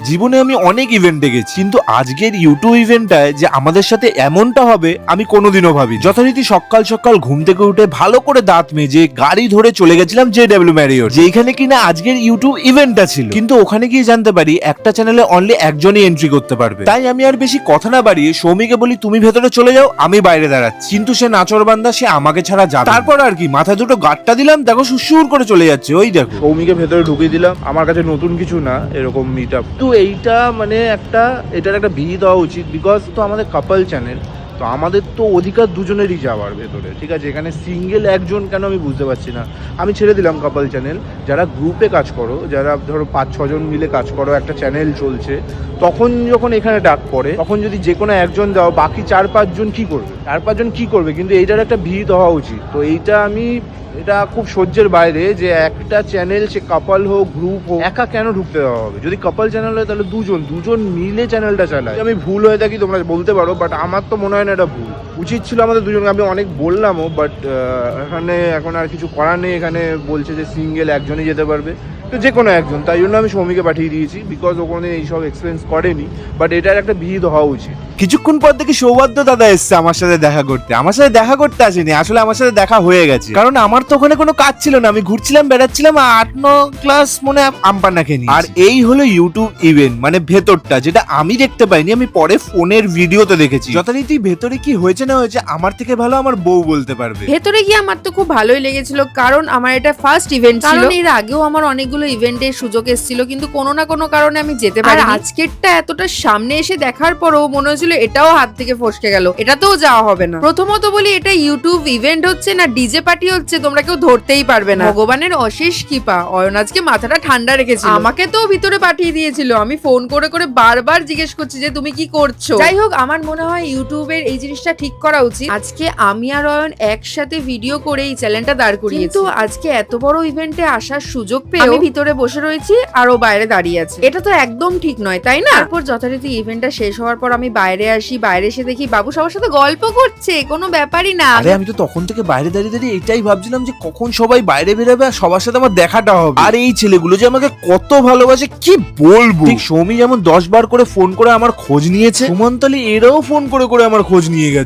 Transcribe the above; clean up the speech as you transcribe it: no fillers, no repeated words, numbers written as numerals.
জীবনে আমি অনেক ইভেন্টে গেছি, কিন্তু আজকের ইউটিউব ইভেন্টটায় যে আমাদের সাথে এমনটা হবে আমি কোনোদিনও ভাবিনি। যথারীতি সকাল সকাল ঘুম থেকে উঠে ভালো করে দাঁত মেজে গাড়ি ধরে চলে গেছিলাম JW ম্যারিয়ট, যেখানে কিনা আজকের ইউটিউব ইভেন্টটা ছিল। কিন্তু ওখানে গিয়ে জানতে পারি একটা চ্যানেলে অনলি একজনই এন্ট্রি করতে পারবে। তাই আমি আর বেশি কথা না বাড়িয়ে সৌমিকে বলি তুমি ভেতরে চলে যাও, আমি বাইরে দাঁড়াচ্ছি। কিন্তু সে নাচরবান্দা, সে আমাকে ছাড়া যাবে। তারপর আর কি, মাথায় দুটো গাঁটটা দিলাম, দেখো সুসুর করে চলে যাচ্ছে। ওই দেখো সৌমিকে ভেতরে ঢুকিয়ে দিলাম। আমার কাছে নতুন কিছু না এরকম মিট আপ, তো এইটা মানে এটার একটা বিহিত হওয়া উচিত। বিকজ তো আমাদের কাপল চ্যানেল, তো আমাদের তো অধিকার দুজনেরই যাওয়ার ভেতরে, ঠিক আছে? এখানে সিঙ্গেল একজন কেন আমি বুঝতে পারছি না। আমি ছেড়ে দিলাম কাপল চ্যানেল, যারা গ্রুপে কাজ করো, যারা ধরো 5-6 জন মিলে কাজ করো, একটা চ্যানেল চলছে, তখন যখন এখানে ডাক পড়ে তখন যদি যে কোনো একজন যাও, বাকি 4-5 জন কি করবে? 4-5 জন কি করবে? কিন্তু এইটার একটা বিহিত হওয়া উচিত। তো এটা খুব সহ্যের বাইরে যে একটা চ্যানেল, সে কাপল হোক গ্রুপ হোক, একা কেন ঢুকতে দেওয়া হবে? যদি কাপল চ্যানেল হয় তাহলে দুজন মিলে চ্যানেলটা চালায়। আমি ভুল হয়ে থাকি তোমরা বলতে পারো, বাট আমার তো মনে হয় না এটা ভুল। উচিত ছিল আমাদের দুজনকে। আমি অনেক বললামও, বাট এখন আর কিছু করার নেই। এখানে বলছে যে সিঙ্গেল একজনই যেতে পারবে, তো যে কোনো একজন। তাই জন্য আমি সৌমিকে পাঠিয়ে দিয়েছি, বিকজ ও কোনোদিন এইসব এক্সপিরিয়েন্স করেনি। বাট এটার একটা বিহিত হওয়া উচিত। কিছুক্ষণ পর থেকে সৌভাগ্য দাদা এসছে আমার সাথে দেখা করতে। আমার সাথে দেখা করতে আসেনি, আসলে আমার সাথে দেখা হয়ে গেছে। কারণ আমার তো ওখানে কোনো কাজ ছিল না, আমি ঘুরছিলাম, বেড়াচ্ছিলাম, 8-9 ক্লাস মনে আমপান্না খেয়ে নিয়েছি। আর এই হলো ইউটিউব ইভেন্ট, মানে ভেতরটা, যেটা আমি দেখতে পাইনি, আমি পরে ফোনের ভিডিওতে দেখেছি। যথারীতি ভেতরে কি হয়েছে না হয়েছে আমার থেকে ভালো আমার বউ বলতে পারবে। ভেতরে গিয়ে আমার তো খুব ভালোই লেগেছিল, কারণ আমার এটা ফার্স্ট ইভেন্ট ছিল। কারণ এর আগেও আমার অনেকগুলো ইভেন্টের সুযোগ এসেছিল, কিন্তু কোনো না কোনো কারণে আমি যেতে পারি। আর আজকেরটা এতটা সামনে এসে দেখার পরও মনে হয়েছিল এটাও হাত থেকে ফসকে গেল, এটাতেও যাওয়া হবে না। প্রথমত বলি, এটা ইউটিউব ইভেন্ট হচ্ছে না ডিজে পার্টি হচ্ছে, তোমরা কেউ ধরতেই পারবে না। ভগবানের অশেষ কৃপা, অয়ন আজকে মাথাটা ঠান্ডা রেখেছিল। আমাকে তো ভিতরে পাঠিয়ে দিয়েছিল, আমি ফোন করে করে বারবার জিজ্ঞেস করছি যে তুমি কি করছো। যাই হোক, আমার মনে হয় ইউটিউবের এই জিনিসটা ঠিক করা উচিত। আজকে আমি আর অয়ন একসাথে ভিডিও করে এই চ্যানেলটা দাঁড় করিয়েছি, কিন্তু আজকে এত বড় ইভেন্টে আসার সুযোগ পেয়ে আমি ভিতরে বসে রয়েছি আর ও বাইরে দাঁড়িয়ে আছে। এটা তো একদম ঠিক নয়, তাই না? তারপর যথারীতি ইভেন্টটা শেষ হওয়ার পর আমি বাইরে আসি, বাইরে এসে দেখি বাবু সবার সাথে গল্প করছে, কোনো ব্যাপারই না। আরে আমি তো তখন থেকে বাইরে দাঁড়িয়ে দাঁড়িয়ে এটাই ভাবছিলাম যে কখন সবাই বাইরে বেরোবে আর সবার সাথে আমার দেখাটা হবে। আর এই ছেলেগুলো যে আমাকে কত ভালোবাসে কি বলবো। ঠিক সৌমি যেমন 10 বার করে ফোন করে আমার খোঁজ নিয়েছে, সুমন্তলি এরাও ফোন করে করে আমার খোঁজ নিয়ে গেছে।